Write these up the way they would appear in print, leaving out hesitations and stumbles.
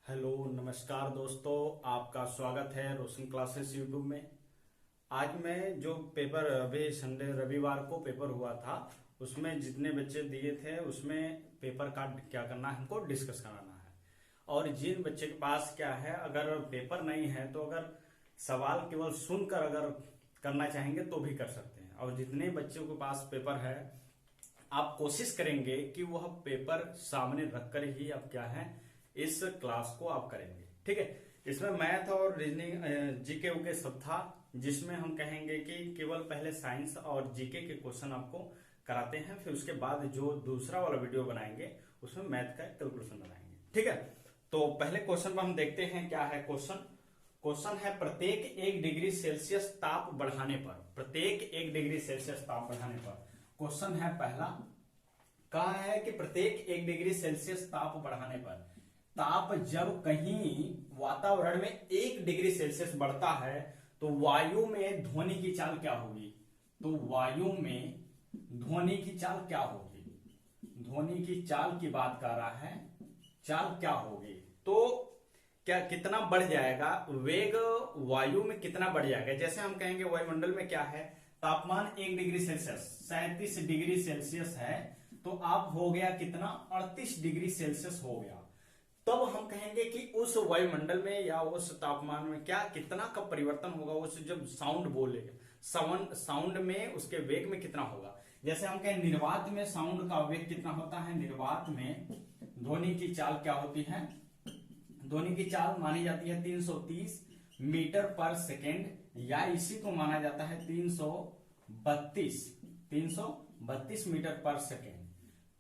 Hello नमस्कार दोस्तों, आपका स्वागत है रोशन क्लासेस यूट्यूब में। आज मैं जो पेपर अभी संडे रविवार को पेपर हुआ था उसमें जितने बच्चे दिए थे उसमें पेपर का क्या करना है, हमको डिस्कस कराना है। और जिन बच्चे के पास क्या है, अगर पेपर नहीं है तो अगर सवाल केवल सुनकर अगर करना चाहेंगे तो भी कर सकते हैं। और जितने बच्चों के पास पेपर है आप कोशिश करेंगे कि वह पेपर सामने रखकर ही आप क्या है इस क्लास को आप करेंगे। ठीक है, इसमें मैथ और रीजनिंग जीके के सब था, जिसमें हम कहेंगे कि केवल पहले साइंस और जीके के क्वेश्चन आपको कराते हैं, फिर उसके बाद जो दूसरा वाला वीडियो बनाएंगे उसमें मैथ का कैलकुलेशन बनाएंगे। ठीक है, तो पहले क्वेश्चन में हम देखते हैं क्या है क्वेश्चन। क्वेश्चन है प्रत्येक 1 डिग्री सेल्सियस ताप बढ़ाने पर, प्रत्येक 1 डिग्री सेल्सियस ताप बढ़ाने पर क्वेश्चन है पहला। कहा है कि प्रत्येक 1 डिग्री सेल्सियस ताप बढ़ाने पर, ताप जब कहीं वातावरण में 1 डिग्री सेल्सियस बढ़ता है तो वायु में ध्वनि की चाल क्या होगी। तो वायु में ध्वनि की चाल क्या होगी, ध्वनि की चाल की बात कर रहा है, चाल क्या होगी। तो क्या कितना बढ़ जाएगा, वेग वायु में कितना बढ़ जाएगा। जैसे हम कहेंगे वायुमंडल में क्या है, तापमान 1 डिग्री सेल्सियस 37 डिग्री सेल्सियस है, तो आप हो गया कितना 38 डिग्री सेल्सियस हो गया। तब हम कहेंगे कि उस वायुमंडल में या उस तापमान में क्या कितना का परिवर्तन होगा, उस जब साउंड बोलेगा साउंड में उसके वेग में कितना होगा। जैसे हम कहें निर्वात में साउंड का वेग कितना होता है, निर्वात में ध्वनि की चाल क्या होती है, ध्वनि की चाल मानी जाती है 330 मीटर पर सेकेंड, या इसी को माना जाता है 332 मीटर पर सेकेंड।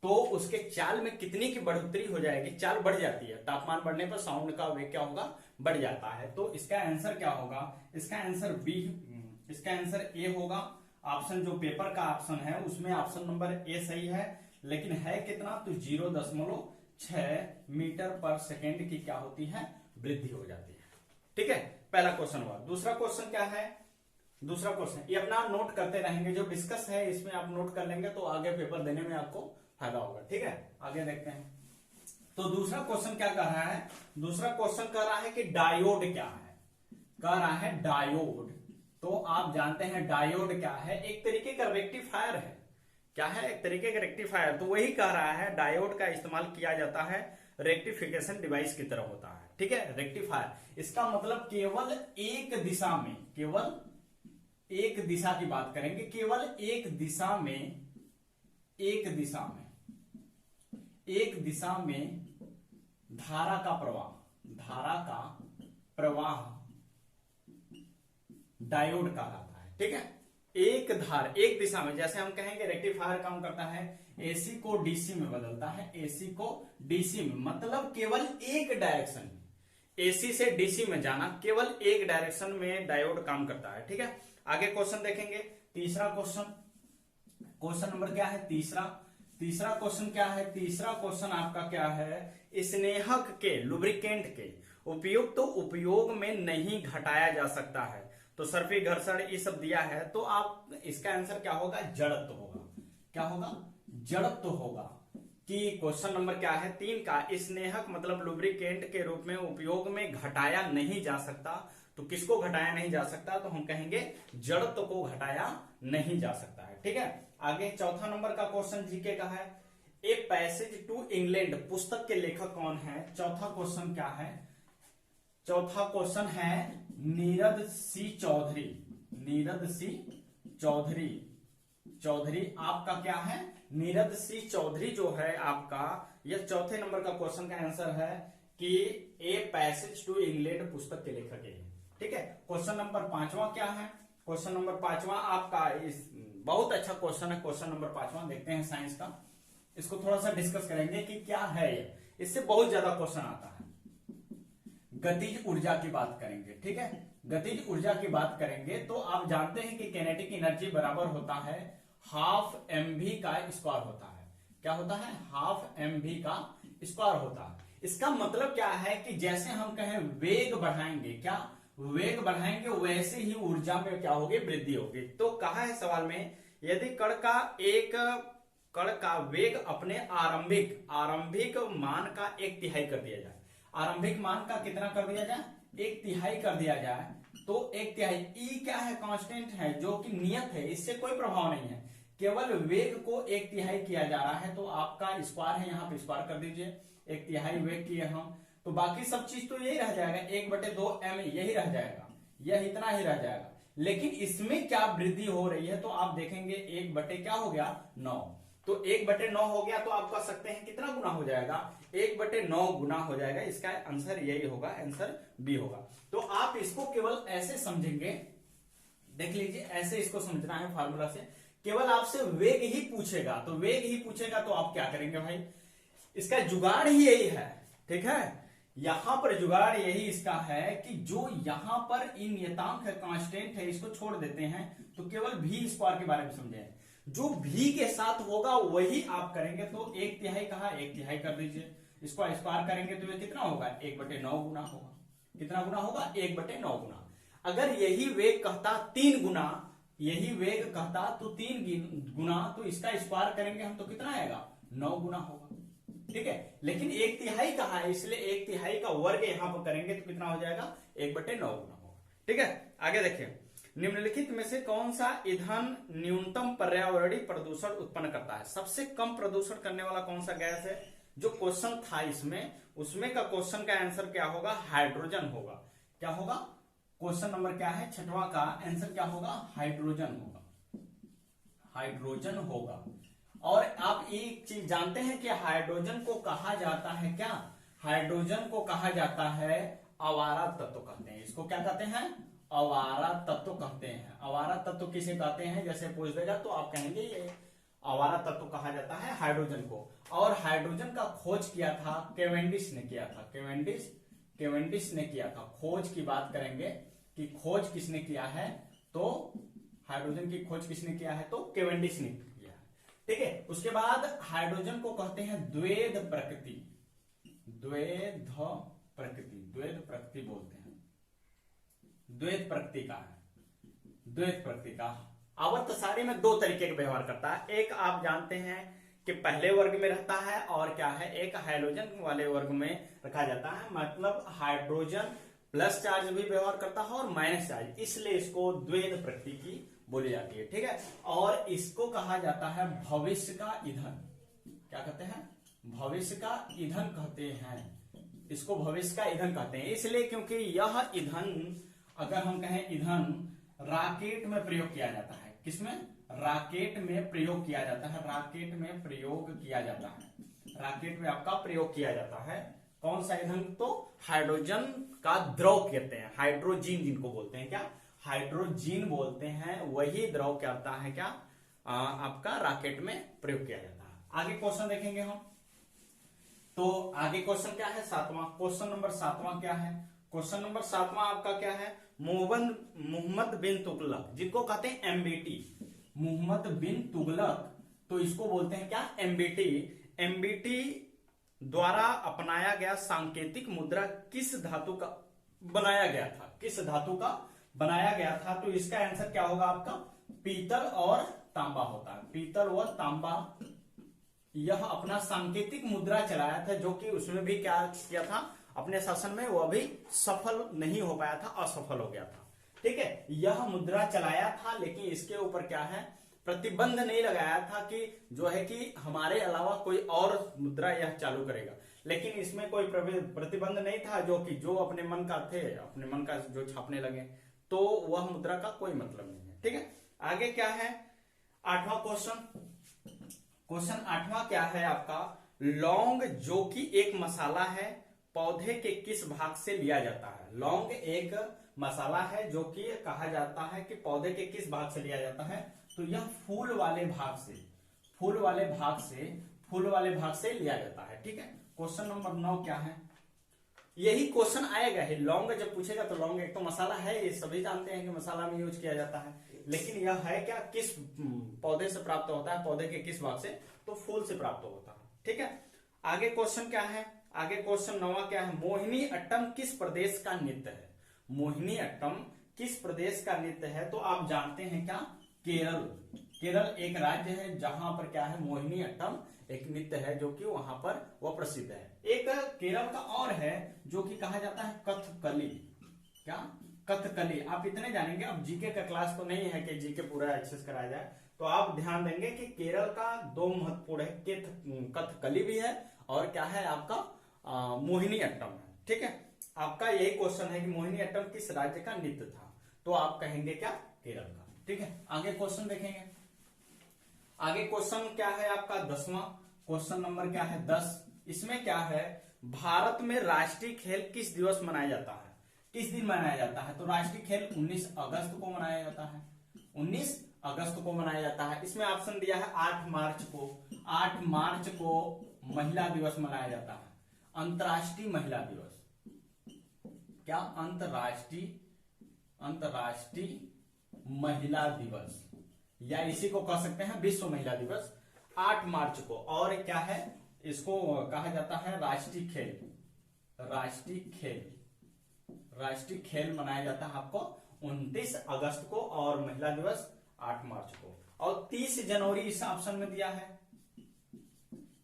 तो उसके चाल में कितनी की बढ़ोतरी हो जाएगी, चाल बढ़ जाती है, तापमान बढ़ने पर साउंड का वेग क्या होगा, बढ़ जाता है। तो इसका आंसर क्या होगा, इसका आंसर बी, इसका आंसर ए होगा। ऑप्शन जो पेपर का ऑप्शन है उसमें ऑप्शन नंबर ए सही है, लेकिन है कितना, तो 0.6 मीटर पर सेकेंड की क्या होती है, वृद्धि हो जाती है। ठीक है, पहला क्वेश्चन हुआ। दूसरा क्वेश्चन क्या है, दूसरा क्वेश्चन ये अपना नोट करते रहेंगे, जो डिस्कस है इसमें आप नोट कर लेंगे तो आगे पेपर देने में आपको फायदा होगा। ठीक है, आगे देखते हैं। तो दूसरा क्वेश्चन क्या कर रहा है, दूसरा क्वेश्चन कर रहा है कि डायोड क्या है, कह रहा है डायोड। तो आप जानते हैं डायोड क्या है, एक तरीके का रेक्टिफायर है। क्या है, एक तरीके का रेक्टिफायर। तो वही कह रहा है डायोड का इस्तेमाल किया जाता है, रेक्टिफिकेशन डिवाइस की तरह होता है। ठीक है, रेक्टिफायर इसका मतलब केवल एक दिशा में, केवल एक दिशा की बात करेंगे, केवल एक दिशा में, एक दिशा में, एक दिशा में धारा का प्रवाह, धारा का प्रवाह डायोड कहलाता है। ठीक है, एक धार एक दिशा में, जैसे हम कहेंगे रेक्टिफायर काम करता है एसी को डीसी में बदलता है, एसी को डीसी में, मतलब केवल एक डायरेक्शन में, एसी से डीसी में जाना, केवल एक डायरेक्शन में डायोड काम करता है। ठीक है, आगे क्वेश्चन देखेंगे। तीसरा क्वेश्चन, क्वेश्चन नंबर क्या है, तीसरा। तीसरा क्वेश्चन क्या है, तीसरा क्वेश्चन आपका क्या है, स्नेहक के, लुब्रिकेंट के उपयुक्त उपयोग में नहीं घटाया जा सकता है। तो सर्फी घर्षण ये सब दिया है, तो आप इसका आंसर क्या होगा, जड़त्व होगा। क्या होगा, जड़त्व होगा। कि क्वेश्चन नंबर क्या है, 3 का, स्नेहक मतलब लुब्रिकेंट के रूप में उपयोग में घटाया नहीं जा सकता। तो किसको घटाया नहीं जा सकता, तो हम कहेंगे जड़त्व को घटाया नहीं जा सकता है। ठीक है, आगे चौथा नंबर का क्वेश्चन जीके का है, ए पैसेज टू इंग्लैंड पुस्तक के लेखक कौन है। चौथा क्वेश्चन क्या है, चौथा क्वेश्चन है नीरद सी चौधरी, नीरद सी चौधरी, चौधरी आपका क्या है, नीरद सी चौधरी जो है आपका, यह चौथे नंबर का क्वेश्चन का आंसर है कि ए पैसेज टू इंग्लैंड पुस्तक के लेखक है। ठीक है, क्वेश्चन नंबर 5वां क्या है, क्वेश्चन नंबर 5वां आपका इस बहुत अच्छा क्वेश्चन है, क्वेश्चन नंबर 5वां देखते हैं साइंस का। इसको थोड़ा सा डिस्कस करेंगे कि क्या है ये, इससे बहुत ज्यादा क्वेश्चन आता है। गतिज ऊर्जा की बात करेंगे। ठीक है, गतिज ऊर्जा की बात करेंगे तो आप जानते हैं कि किनेटिक एनर्जी बराबर होता है हाफ mv का स्क्वायर होता है। क्या होता है, हाफ mv का स्क्वायर होता है। इसका मतलब क्या है कि जैसे हम कहें वेग बढ़ाएंगे, क्या वेग बढ़ाएंगे, वैसे ही ऊर्जा में क्या होगी, वृद्धि होगी। तो कहा है सवाल में, यदि कण का वेग अपने आरंभिक मान का 1/3 कर दिया जाए। आरंभिक मान का कितना कर दिया जाए, 1/3 कर दिया जाए, तो 1/3 ई क्या है, कांस्टेंट है जो कि नियत है, इससे कोई प्रभाव नहीं है, केवल वेग को 1/3 किया जा रहा है, तो आपका स्क्वायर है, यहाँ पे स्क्वायर कर दीजिए, 1/3 वेग किए हम, तो बाकी सब चीज तो यही रह जाएगा, 1/2m यही रह जाएगा, यह इतना ही रह जाएगा। लेकिन इसमें क्या वृद्धि हो रही है, तो आप देखेंगे 1 क्या हो गया, 9, तो 1/9 हो गया, तो आप कह सकते हैं कितना गुना हो जाएगा, 1/9 गुना हो जाएगा। इसका आंसर यही होगा, आंसर बी होगा। तो आप इसको केवल ऐसे समझेंगे, देख लीजिए, ऐसे इसको समझना है फार्मूला से, केवल आपसे वेग ही पूछेगा, तो वेग ही पूछेगा तो आप क्या करेंगे भाई, इसका जुगाड़ ही यही है, ठीक है, यहां पर जुगाड़ यही इसका है कि जो यहां पर इन नियतांक है, कांस्टेंट है, इसको छोड़ देते हैं, तो केवल भी स्क्वायर के बारे में समझे, जो भी के साथ होगा वही आप करेंगे, तो 1/3 कहा, 1/3 कर दीजिए, इसको स्क्वायर करेंगे तो ये कितना होगा, 1/9 गुना होगा, कितना गुना होगा, 1/9 गुना। अगर यही वेग कहता 3 गुना, यही वेग कहता तो 3 गुना, तो इसका स्क्वायर करेंगे हम तो कितना आएगा, 9 गुना होगा, ठीक है। लेकिन 1/3 कहा है, इसलिए 1/3 का वर्ग यहां पर करेंगे तो कितना हो जाएगा, 1/9 गुना होगा, ठीक है। आगे देखिए, निम्नलिखित में से कौन सा ईंधन न्यूनतम पर्यावरणीय प्रदूषण उत्पन्न करता है, सबसे कम प्रदूषण करने वाला कौन सा गैस है, जो क्वेश्चन था इसमें, उसमें का क्वेश्चन का आंसर क्या होगा, हाइड्रोजन होगा। क्या होगा, क्वेश्चन नंबर क्या है, 6वां का आंसर क्या होगा, हाइड्रोजन होगा, हाइड्रोजन होगा। और आप एक चीज जानते हैं कि हाइड्रोजन को कहा जाता है क्या, हाइड्रोजन को कहा जाता है अवारा तत्व कहते हैं, इसको क्या कहते हैं, अवारा तत्व कहते हैं। अवारा तत्व किसे कहते हैं, जैसे पूछ देगा तो आप कहेंगे ये अवारा तत्व कहा जाता है हाइड्रोजन को। और हाइड्रोजन का खोज किया था केवेंडिश ने किया था, केवेंडिश ने किया था। खोज की बात करेंगे कि खोज किसने किया है, तो हाइड्रोजन की खोज किसने किया है, तो केवेंडिश ने किया है, ठीक है। उसके बाद हाइड्रोजन को कहते हैं द्वैध प्रकृति, द्वैध प्रकृति बोलते हैं, द्वैध प्रकृति का है, द्वैध प्रकृति का। आवर्त सारणी में 2 तरीके का व्यवहार करता है, एक आप जानते हैं कि पहले वर्ग में रहता है, और क्या है, एक हाइड्रोजन वाले वर्ग में रखा जाता है, मतलब हाइड्रोजन प्लस चार्ज भी व्यवहार करता है और माइनस चार्ज, इसलिए इसको द्वैध प्रकृति की बोली जाती है, ठीक है। और इसको कहा जाता है भविष्य का ईंधन, क्या कहते हैं, भविष्य का ईंधन कहते हैं, इसको भविष्य का ईंधन कहते हैं, इसलिए क्योंकि यह ईंधन, अगर हम कहें ईंधन, रॉकेट में प्रयोग किया जाता है, किसमें, रॉकेट में प्रयोग किया जाता है, रॉकेट में प्रयोग किया जाता है, रॉकेट में आपका प्रयोग किया जाता है। कौन सा ईंधन, तो हाइड्रोजन का द्रव कहते हैं, हाइड्रोजीन जिनको बोलते हैं, क्या, हाइड्रोजीन बोलते हैं, वही द्रव क्या होता है, क्या आपका रॉकेट में प्रयोग किया जाता है। आगे क्वेश्चन देखेंगे हम, तो आगे क्वेश्चन क्या है, 7वां, क्वेश्चन नंबर 7वां क्या है, क्वेश्चन नंबर 7वां आपका क्या है, मोहम्मद बिन तुगलक, जिनको कहते हैं एमबीटी, मोहम्मद बिन तुगलक, तो इसको बोलते हैं क्या, एमबीटी। एमबीटी द्वारा अपनाया गया सांकेतिक मुद्रा किस धातु का बनाया गया था, किस धातु का बनाया गया था, तो इसका आंसर क्या होगा आपका, पीतल और तांबा होता है, पीतल और तांबा। यह अपना सांकेतिक मुद्रा चलाया था, जो कि उसमें भी क्या किया था, अपने शासन में वह भी सफल नहीं हो पाया था, असफल हो गया था, ठीक है। यह मुद्रा चलाया था, लेकिन इसके ऊपर क्या है, प्रतिबंध नहीं लगाया था कि जो है कि हमारे अलावा कोई और मुद्रा यह चालू करेगा, लेकिन इसमें कोई प्रतिबंध नहीं था, जो कि जो अपने मन का थे, अपने मन का जो छापने लगे, तो वह मुद्रा का कोई मतलब नहीं है, ठीक है। आगे क्या है, 8वां क्वेश्चन, क्वेश्चन 8वां क्या है आपका, लौंग जो कि एक मसाला है, पौधे के किस भाग से लिया जाता है। लौंग एक मसाला है जो कि कहा जाता है कि पौधे के किस भाग से लिया जाता है, तो यह फूल वाले भाग से, फूल वाले भाग से, फूल वाले भाग से लिया जाता है, ठीक है। क्वेश्चन नंबर 9 क्या है, यही क्वेश्चन आएगा ही, लौंग जब पूछेगा तो लौंग एक तो मसाला है, ये सभी जानते हैं कि मसाला में यूज किया जाता है, लेकिन यह है क्या, किस पौधे से प्राप्त होता है, पौधे के किस भाग से, तो फूल से प्राप्त होता है, ठीक है। आगे क्वेश्चन क्या है, आगे क्वेश्चन 9वां क्या है, मोहिनी अट्टम किस प्रदेश का नृत्य है, मोहिनी अट्टम किस प्रदेश का नृत्य है, तो आप जानते हैं क्या, केरल, केरल एक राज्य है जहां पर क्या है, मोहिनी अट्टम एक नृत्य है जो कि वहां पर वह प्रसिद्ध है। एक केरल का और है जो कि कहा जाता है कथकली। क्या? कथकली। आप इतने जानेंगे, अब जीके का क्लास तो नहीं है कि जीके पूरा अच्छे से कराया जाए, तो आप ध्यान देंगे कि केरल का दो महत्वपूर्ण है, कथकली भी है और क्या है आपका मोहिनी अट्टम है। ठीक है, आपका यही क्वेश्चन है कि मोहिनी अट्टम किस राज्य का नृत्य था, तो आप कहेंगे क्या, केरल का। ठीक है, आगे क्वेश्चन देखेंगे। आगे क्वेश्चन क्या है आपका 10वां क्वेश्चन नंबर क्या है 10। इसमें क्या है, भारत में राष्ट्रीय खेल किस दिवस मनाया जाता है, किस दिन मनाया जाता है, तो राष्ट्रीय खेल 19 अगस्त को मनाया जाता है, 19 अगस्त को मनाया जाता है। इसमें ऑप्शन दिया है 8 मार्च को, 8 मार्च को महिला दिवस मनाया जाता है, अंतर्राष्ट्रीय महिला दिवस। क्या? अंतर्राष्ट्रीय महिला दिवस, या इसी को कह सकते हैं विश्व महिला दिवस, 8 मार्च को। और क्या है, इसको कहा जाता है राष्ट्रीय खेल। राष्ट्रीय खेल मनाया जाता है आपको 29 अगस्त को और महिला दिवस 8 मार्च को। और 30 जनवरी इस ऑप्शन में दिया है,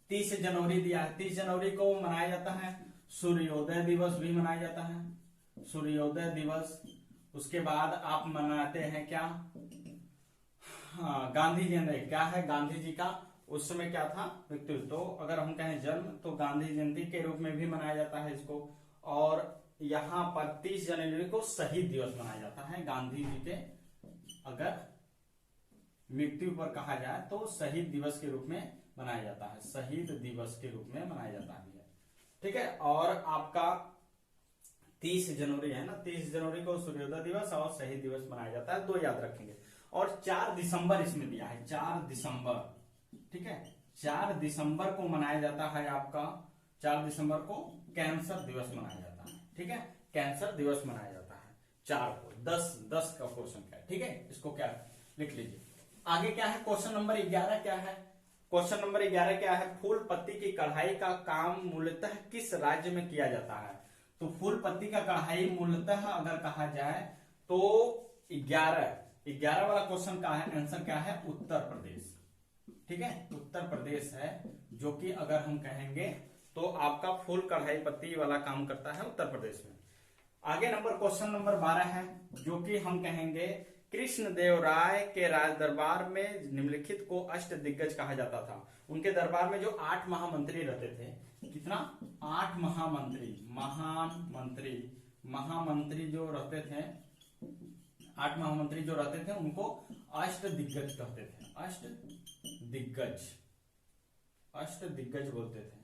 30 जनवरी दिया है। 30 जनवरी को मनाया जाता है सूर्योदय दिवस भी मनाया जाता है, सूर्योदय दिवस। उसके बाद आप मनाते हैं क्या, हाँ, गांधी जयंती। क्या है, गांधी जी का उस समय क्या था, मृत्यु। तो अगर हम कहें जन्म, तो गांधी जयंती के रूप में भी मनाया जाता है इसको। और यहाँ पर 30 जनवरी को शहीद दिवस मनाया जाता है, गांधी जी के अगर मृत्यु पर कहा जाए तो शहीद दिवस के रूप में मनाया जाता है, शहीद दिवस के रूप में मनाया जाता है। ठीक है, और आपका 30 जनवरी है ना, 30 जनवरी को सूर्योदय दिवस और शहीद दिवस मनाया जाता है, दो याद रखेंगे। और 4 दिसंबर इसमें दिया है, 4 दिसंबर। ठीक है, 4 दिसंबर को मनाया जाता है आपका, 4 दिसंबर को कैंसर दिवस मनाया जाता है। ठीक है, कैंसर दिवस मनाया जाता है 4 को। 10 का क्वेश्चन क्या है। ठीक है, इसको क्या लिख लीजिए। आगे क्या है, क्वेश्चन नंबर 11 क्या है, क्वेश्चन नंबर 11 क्या है, फूल पत्ती की कढ़ाई का काम मूलतः किस राज्य में किया जाता है। तो फूल पत्ती का कढ़ाई मूलतः अगर कहा जाए तो 11 वाला क्वेश्चन का है आंसर क्या है, उत्तर प्रदेश। ठीक है, उत्तर प्रदेश है जो कि अगर हम कहेंगे तो आपका फूल कढ़ाई पत्ती वाला काम करता है उत्तर प्रदेश में। आगे नंबर क्वेश्चन नंबर 12 है जो कि हम कहेंगे कृष्णदेव राय के राज दरबार में निम्नलिखित को अष्ट दिग्गज कहा जाता था। उनके दरबार में जो 8 महामंत्री रहते थे, कितना, 8 महामंत्री जो रहते थे, 8 महामंत्री जो रहते थे उनको अष्ट दिग्गज कहते थे, अष्ट दिग्गज बोलते थे,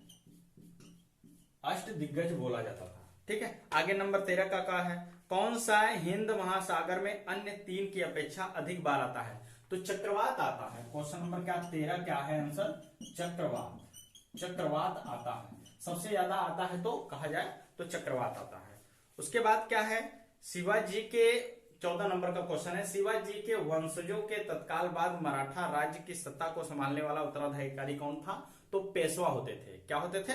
अष्ट दिग्गज बोला जाता था। ठीक है, आगे नंबर 13 का है, कौन सा हिंद महासागर में अन्य 3 की अपेक्षा अधिक बार आता है, तो चक्रवात आता है। क्वेश्चन नंबर क्या 13 क्या है आंसर, चक्रवात आता है, सबसे ज्यादा आता है तो कहा जाए तो चक्रवात आता है। उसके बाद क्या है, शिवाजी के 14 नंबर का क्वेश्चन है, शिवाजी के वंशजों के तत्काल बाद मराठा राज्य की सत्ता को संभालने वाला उत्तराधिकारी कौन था, तो पेशवा होते थे। क्या होते थे,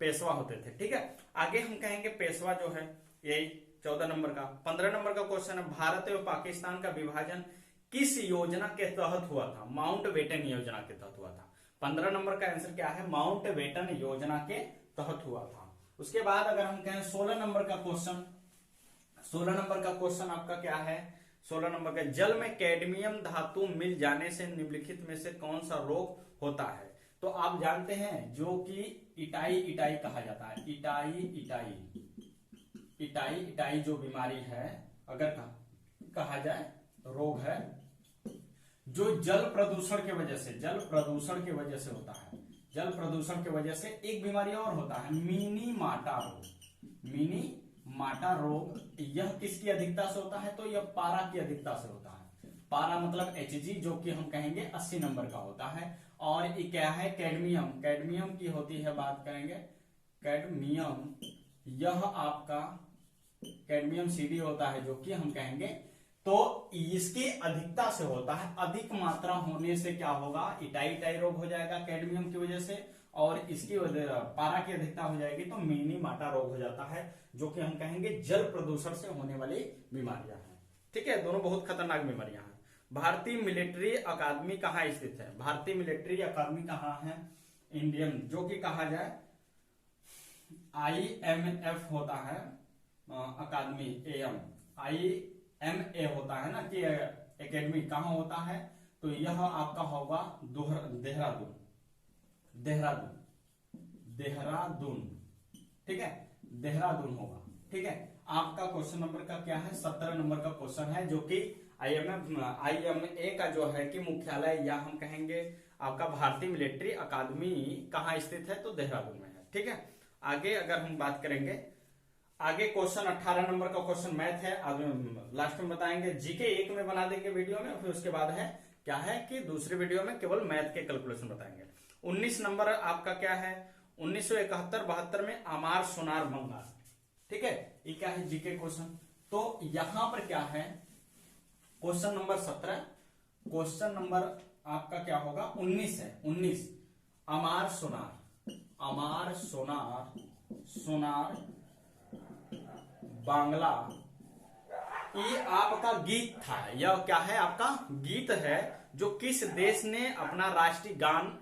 पेशवा होते थे। ठीक है, आगे हम कहेंगे पेशवा जो है यही 14 नंबर का। 15 नंबर का क्वेश्चन है, भारत एवं पाकिस्तान का विभाजन किस योजना के तहत हुआ था, माउंटबेटन योजना के तहत हुआ था। 15 नंबर का आंसर क्या है, माउंटबेटन योजना के तहत हुआ था। उसके बाद अगर हम कहें 16 नंबर का क्वेश्चन, 16 नंबर का क्वेश्चन आपका क्या है, 16 नंबर का, जल में कैडमियम धातु मिल जाने से निम्नलिखित में से कौन सा रोग होता है। तो आप जानते हैं जो कि इटाई कहा जाता है, इटाई जो बीमारी है अगर कहा जाए रोग है जो जल प्रदूषण की वजह से, होता है। जल प्रदूषण की वजह से एक बीमारी और होता है मिनी माटा रोग। यह किसकी अधिकता से होता है, तो यह पारा की अधिकता से होता है। पारा मतलब Hg जो कि हम कहेंगे 80 नंबर का होता है। और ये क्या है, कैडमियम की होती है, बात करेंगे कैडमियम, यह आपका कैडमियम CD होता है जो कि हम कहेंगे, तो इसकी अधिकता से होता है। अधिक मात्रा होने से क्या होगा, इटाई रोग हो जाएगा कैडमियम की वजह से, और इसकी वजह पारा की अधिकता हो जाएगी तो मिनी माटा रोग हो जाता है, जो कि हम कहेंगे जल प्रदूषण से होने वाली बीमारियां हैं। ठीक है, दोनों बहुत खतरनाक बीमारियां हैं। भारतीय मिलिट्री अकादमी कहाँ स्थित है? भारतीय मिलिट्री अकादमी कहाँ है? इंडियन, जो कि कहा जाए IMF होता है अकादमी, IMA होता है ना कि एकेडमी, कहाँ होता है? तो यह आपका होगा देहरादून, ठीक है, देहरादून होगा। ठीक है, आपका क्वेश्चन नंबर का क्या है? 17 नंबर का क्वेश्चन है, जो कि IMA का जो है कि मुख्यालय, या हम कहेंगे आपका भारतीय मिलिट्री अकादमी कहाँ स्थित है? तो देहरादून में है। ठीक है, आगे अगर हम बात करेंगे, आगे क्वेश्चन 18 नंबर का क्वेश्चन मैथ है, लास्ट में बताएंगे। जीके 1 में बना देंगे वीडियो में, फिर उसके बाद है क्या है कि दूसरी वीडियो में केवल मैथ के कैलकुलेशन बताएंगे। 19 नंबर आपका क्या है? 1971-72 में अमार सोनार बंगाल। ठीक है, ये क्या है? GK question. तो यहां पर क्या है? क्वेश्चन नंबर 17, क्वेश्चन नंबर आपका क्या होगा? 19 है। 19 अमार सोनार बांग्ला, ये आपका गीत था। यह क्या है? आपका गीत है, जो किस देश ने अपना राष्ट्रीय गान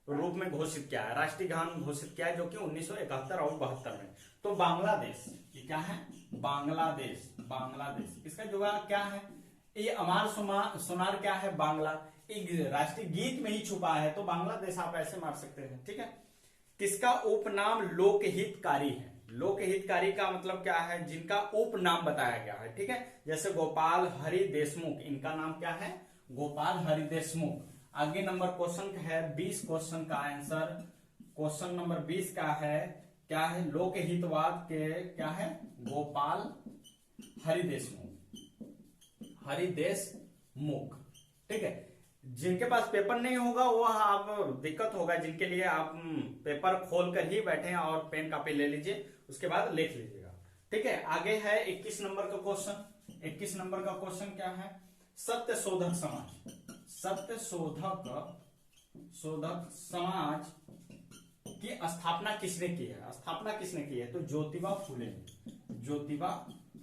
रूप में घोषित किया है? राष्ट्रीय गान घोषित किया है, जो कि 1971 और 72 में। तो बांग्लादेश, ये क्या है? बांग्लादेश। इसका जवाब क्या है? ये अमार सोनार क्या है? बांग्ला, एक राष्ट्रीय गीत में ही छुपा है, तो बांग्लादेश आप ऐसे मार सकते हैं। ठीक है, किसका उपनाम लोकहितकारी है? लोकहितकारी का मतलब क्या है? जिनका उपनाम बताया गया है। ठीक है, जैसे गोपाल हरि देशमुख, इनका नाम क्या है? गोपाल हरि देशमुख। आगे नंबर क्वेश्चन है 20 क्वेश्चन का आंसर। क्वेश्चन नंबर 20 का है क्या है? लोकहितवाद के क्या है? गोपाल हरि देशमुख। ठीक है, जिनके पास पेपर नहीं होगा वो आप दिक्कत होगा, जिनके लिए आप पेपर खोल कर ही बैठे और पेन कापी ले लीजिए, उसके बाद लिख लीजिएगा। ठीक है, आगे है 21 नंबर का क्वेश्चन। 21 नंबर का क्वेश्चन क्या है? सत्य शोधक समाज की स्थापना किसने की है? तो ज्योतिबा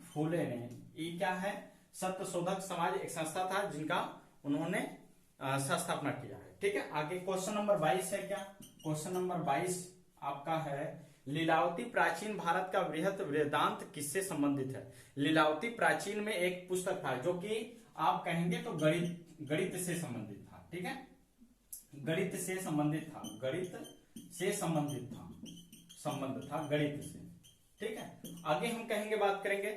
फूले ने। ये क्या है? सत्य शोधक समाज एक संस्था था जिनका उन्होंने स्थापना किया है। ठीक है, आगे क्वेश्चन नंबर 22 है क्या? क्वेश्चन नंबर 22 आपका है लीलावती प्राचीन भारत का वृहत वेदांत किससे संबंधित है? लीलावती प्राचीन में एक पुस्तक था, जो कि आप कहेंगे तो गणित से संबंधित था। ठीक है, गणित से संबंध था गणित से। ठीक है, आगे हम कहेंगे, बात करेंगे।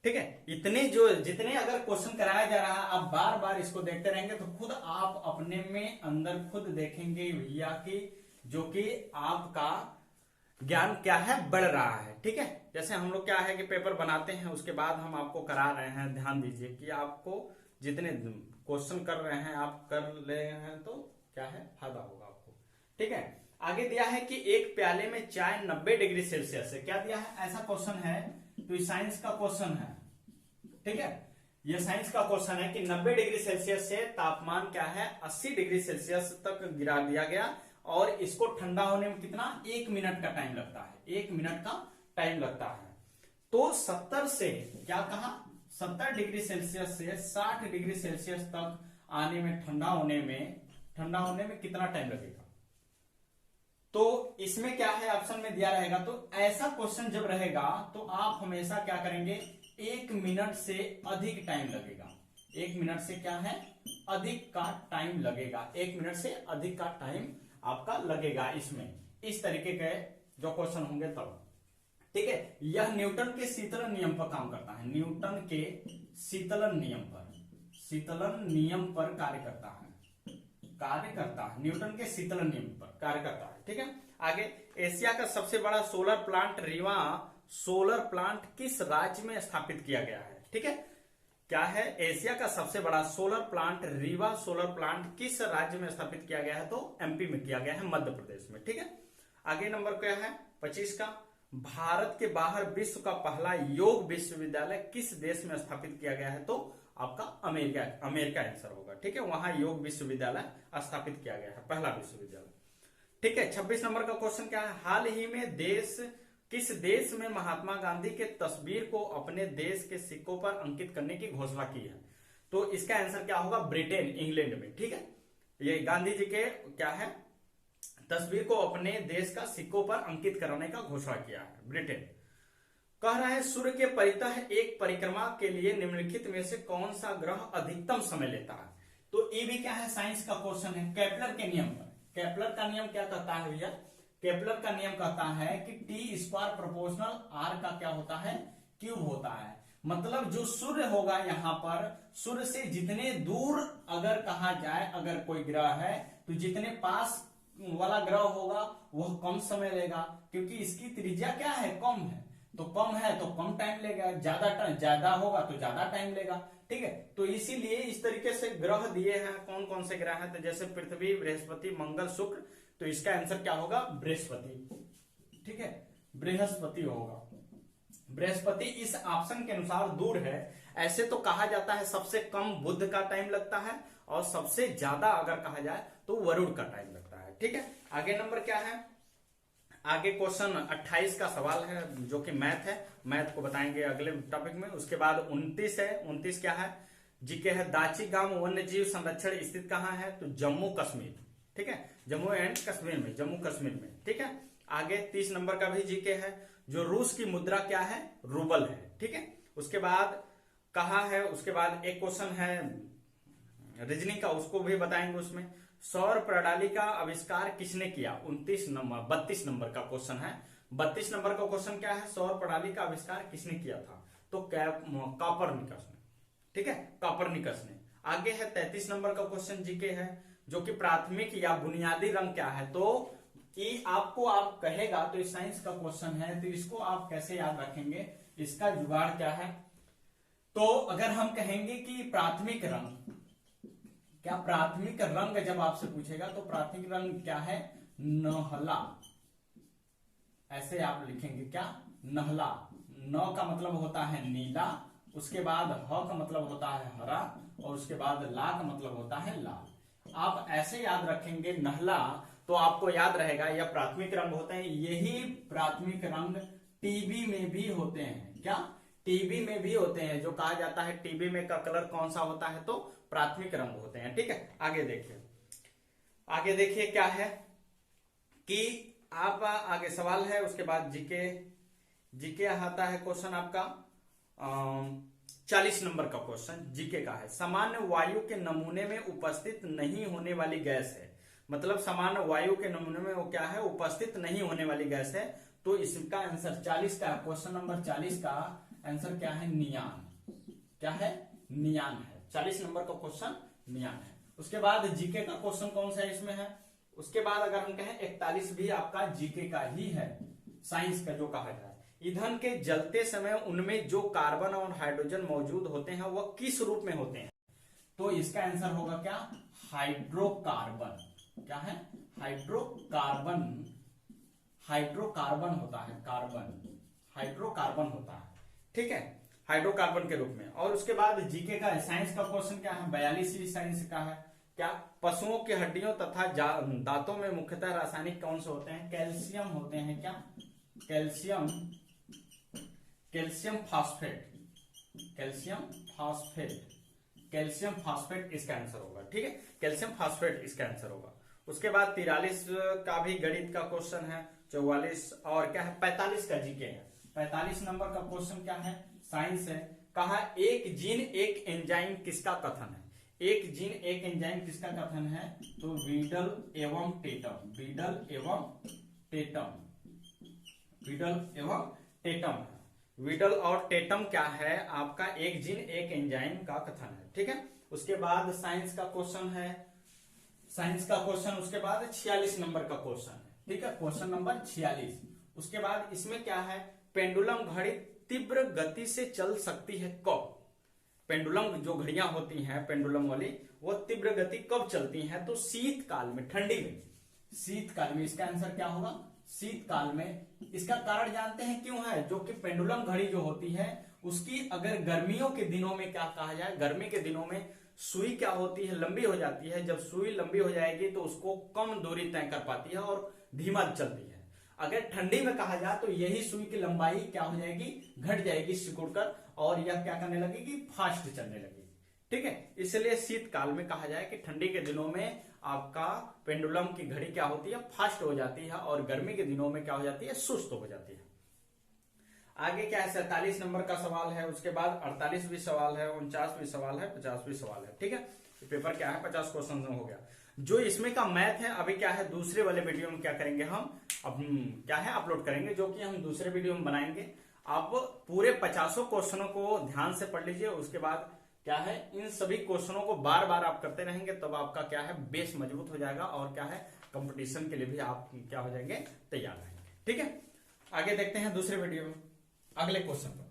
ठीक है, जितने अगर क्वेश्चन कराया जा रहा है, आप बार बार इसको देखते रहेंगे तो खुद आप अपने में अंदर खुद देखेंगे भैया कि जो कि आपका ज्ञान क्या है? बढ़ रहा है। ठीक है, जैसे हम लोग क्या है कि पेपर बनाते हैं, उसके बाद हम आपको करा रहे हैं। ध्यान दीजिए कि आपको जितने क्वेश्चन कर रहे हैं आप कर ले हैं, तो क्या है? फायदा होगा आपको। ठीक है, आगे दिया है कि एक प्याले में चाय 90 डिग्री सेल्सियस है। क्या दिया है? ऐसा क्वेश्चन है, तो ये साइंस का क्वेश्चन है। ठीक है, ये साइंस का क्वेश्चन है कि 90 डिग्री सेल्सियस से तापमान क्या है? 80 डिग्री सेल्सियस तक गिरा दिया गया, और इसको ठंडा होने में कितना? 1 मिनट का टाइम लगता है। 1 मिनट का टाइम लगता है। तो 70 से क्या कहा? 70 डिग्री सेल्सियस से 60 डिग्री सेल्सियस तक आने में, ठंडा होने में कितना टाइम लगेगा? तो इसमें क्या है? ऑप्शन में दिया रहेगा। तो ऐसा क्वेश्चन जब रहेगा तो आप हमेशा क्या करेंगे? 1 मिनट से अधिक टाइम लगेगा। 1 मिनट से क्या है? अधिक का टाइम लगेगा। 1 मिनट से अधिक का टाइम आपका लगेगा इसमें, इस तरीके के जो क्वेश्चन होंगे तब। ठीक है, यह न्यूटन के शीतलन नियम पर काम करता है। न्यूटन के शीतलन नियम पर कार्य करता है। न्यूटन के शीतलन नियम पर कार्य करता है। ठीक है, आगे एशिया का सबसे बड़ा solar plant Rewa solar plant किस राज्य में स्थापित किया गया है? ठीक है, क्या है? एशिया का सबसे बड़ा solar plant Rewa solar plant किस राज्य में स्थापित किया गया है? तो एमपी में किया गया है, मध्य प्रदेश में। ठीक है, आगे नंबर क्या है? 25 का, भारत के बाहर विश्व का पहला योग विश्वविद्यालय किस देश में स्थापित किया गया है? तो आपका अमेरिका आंसर होगा। ठीक है, वहां योग विश्वविद्यालय स्थापित किया गया है, पहला विश्वविद्यालय। ठीक है, 26 नंबर का क्वेश्चन क्या है? हाल ही में किस देश में महात्मा गांधी के तस्वीर को अपने देश के सिक्कों पर अंकित करने की घोषणा की है? तो इसका आंसर क्या होगा, ब्रिटेन, इंग्लैंड में। ठीक है, ये गांधी जी के क्या है, तस्वीर को अपने देश का सिक्कों पर अंकित कराने का घोषणा किया है, ब्रिटेन। कह रहा है सूर्य के परितः एक परिक्रमा के लिए निम्नलिखित में से कौन सा ग्रह अधिकतम समय लेता है। तो ये भी क्या है, साइंस का क्वेश्चन है, केपलर के नियम पर। केपलर का नियम क्या कहता है भैया, केपलर का नियम कहता है कि टी स्क्वायर प्रोपोर्शनल आर का क्या होता है, क्यूब होता है। मतलब जो सूर्य होगा यहाँ पर, सूर्य से जितने दूर अगर कहा जाए, अगर कोई ग्रह है तो जितने पास वाला ग्रह होगा वह कम समय लेगा, क्योंकि इसकी त्रिज्या क्या है, कम है। तो कम है तो कम टाइम लेगा, ज्यादा होगा तो ज्यादा टाइम लेगा। ठीक है, तो इसीलिए इस तरीके से ग्रह दिए हैं। कौन कौन से ग्रह हैं, तो जैसे पृथ्वी, बृहस्पति, मंगल, शुक्र, तो इसका आंसर क्या होगा, बृहस्पति। ठीक है, बृहस्पति होगा। बृहस्पति इस ऑप्शन के अनुसार दूर है। ऐसे तो कहा जाता है सबसे कम बुध का टाइम लगता है, और सबसे ज्यादा अगर कहा जाए तो वरुण का टाइम लगता है। ठीक है, आगे नंबर क्या है, आगे क्वेश्चन 28 का सवाल है जो कि मैथ है। मैथ को बताएंगे अगले टॉपिक में। उसके बाद 29 है। 29 क्या है, जीके है, दाची गांव वन्य जीव संरक्षण स्थित कहाँ है, तो जम्मू कश्मीर। ठीक है, जम्मू एंड कश्मीर में, जम्मू कश्मीर में। ठीक है, आगे 30 नंबर का भी जीके है, जो रूस की मुद्रा क्या है, रूबल है। ठीक है, उसके बाद कहा है, उसके बाद एक क्वेश्चन है रीजनिंग का, उसको भी बताएंगे। उसमें सौर प्रणाली का आविष्कार किसने किया, 32 नंबर का क्वेश्चन है। 32 नंबर का क्वेश्चन क्या है, सौर प्रणाली का आविष्कार किसने किया था, तो कॉपरनिकस ने। ठीक है, कॉपरनिकस ने। आगे है 33 नंबर का क्वेश्चन जीके है, जो कि प्राथमिक या बुनियादी रंग क्या है। तो ये आपको आप कहेगा, तो इस साइंस का क्वेश्चन है, तो इसको आप कैसे याद रखेंगे, इसका जुगाड़ क्या है। तो अगर हम कहेंगे कि प्राथमिक रंग, क्या प्राथमिक रंग जब आपसे पूछेगा तो प्राथमिक रंग क्या है, नहला। ऐसे आप लिखेंगे क्या, नहला। न का मतलब होता है नीला, उसके बाद ह का मतलब होता है हरा, और उसके बाद ला का मतलब होता है लाल। आप ऐसे याद रखेंगे नहला, तो आपको याद रहेगा यह प्राथमिक रंग होते हैं। यही प्राथमिक रंग टीबी में भी होते हैं। क्या, टीबी में भी होते हैं। जो कहा जाता है टीबी में का कलर कौन सा होता है, तो प्राथमिक रंग होते हैं। ठीक है, आगे देखिए, आगे देखिए क्या है कि आप आगे सवाल है, उसके बाद जीके आता है क्वेश्चन आपका 40 नंबर का क्वेश्चन जीके का है। सामान्य वायु के नमूने में उपस्थित नहीं होने वाली गैस है। मतलब सामान्य वायु के नमूने में वो क्या है, उपस्थित नहीं होने वाली गैस है। तो इसका आंसर 40 का, क्वेश्चन नंबर 40 का आंसर क्या है, नियान। क्या है, नियान है। 40 नंबर का क्वेश्चन नियान है। उसके बाद जीके का क्वेश्चन कौन सा इसमें है, उसके बाद अगर हम कहें 41 भी आपका जीके का ही है, साइंस का जो कहा जाए। ईंधन के जलते समय उनमें जो कार्बन और हाइड्रोजन मौजूद होते हैं वह किस रूप में होते हैं, तो इसका आंसर होगा क्या, हाइड्रोकार्बन। क्या है, हाइड्रोकार्बन। हाइड्रोकार्बन होता है, कार्बन, हाइड्रोकार्बन होता है। ठीक है, हाइड्रोकार्बन के रूप में। और उसके बाद जीके का साइंस का क्वेश्चन क्या है, 42 साइंस का है। क्या, पशुओं की हड्डियों तथा दांतों में मुख्यतः रासायनिक कौन से होते हैं, कैल्शियम होते हैं। क्या, calcium, calcium phosphate, calcium phosphate, calcium phosphate इसका आंसर होगा। ठीक है, कैल्शियम फास्फेट इसका आंसर होगा। उसके बाद 43 का भी गणित का क्वेश्चन है, 44 और क्या है 45 का जीके है। 45 नंबर का क्वेश्चन क्या है, साइंस है। कहा एक जीन एक एंजाइम किसका कथन है, एक जीन एक एंजाइम किसका कथन है, तो वीडल एवं टेटम, वीडल एवं टेटम, वीडल एवं टेटम। वीडल और टेटम क्या है, आपका एक जीन एक एंजाइम का कथन है। ठीक है, उसके बाद साइंस का क्वेश्चन है, साइंस का क्वेश्चन उसके बाद 46 नंबर का क्वेश्चन है। ठीक है, क्वेश्चन नंबर 46। उसके बाद इसमें क्या है, पेंडुलम घड़ी तीव्र गति से चल सकती है कब, पेंडुलम जो घड़ियां होती हैं पेंडुलम वाली, वो तीव्र गति कब चलती हैं, तो शीतकाल में, ठंडी में, शीतकाल में। इसका आंसर क्या होगा, शीतकाल में। इसका कारण जानते हैं क्यों है, जो कि पेंडुलम घड़ी जो होती है उसकी अगर गर्मियों के दिनों में क्या कहा जाए, गर्मी के दिनों में सुई क्या होती है, लंबी हो जाती है। जब सुई लंबी हो जाएगी तो उसको कम दूरी तय कर पाती है और धीमा चलती है। अगर ठंडी में कहा जाए तो यही सुई की लंबाई क्या हो जाएगी, घट जाएगी सिकुड़कर, और यह क्या करने लगेगी, फास्ट चलने लगेगी। ठीक है। इसलिए शीतकाल में कहा जाए कि ठंडी के दिनों में आपका पेंडुलम की घड़ी क्या होती है, फास्ट हो जाती है, और गर्मी के दिनों में क्या हो जाती है, सुस्त हो जाती है। आगे क्या है, 47 नंबर का सवाल है, उसके बाद 48 भी सवाल है, 49 भी सवाल है, 50 भी सवाल है। ठीक है, पेपर क्या है 50 क्वेश्चन हो गया। जो इसमें का मैथ है अभी क्या है दूसरे वाले वीडियो में क्या करेंगे हम अब क्या है अपलोड करेंगे, जो कि हम दूसरे वीडियो में बनाएंगे। आप पूरे 50 क्वेश्चनों को ध्यान से पढ़ लीजिए, उसके बाद क्या है इन सभी क्वेश्चनों को बार बार आप करते रहेंगे, तब आपका क्या है बेस मजबूत हो जाएगा, और क्या है कंपटीशन के लिए भी आप क्या हो जाएंगे, तैयार रहेंगे। ठीक है, आगे देखते हैं दूसरे वीडियो में अगले क्वेश्चन पर।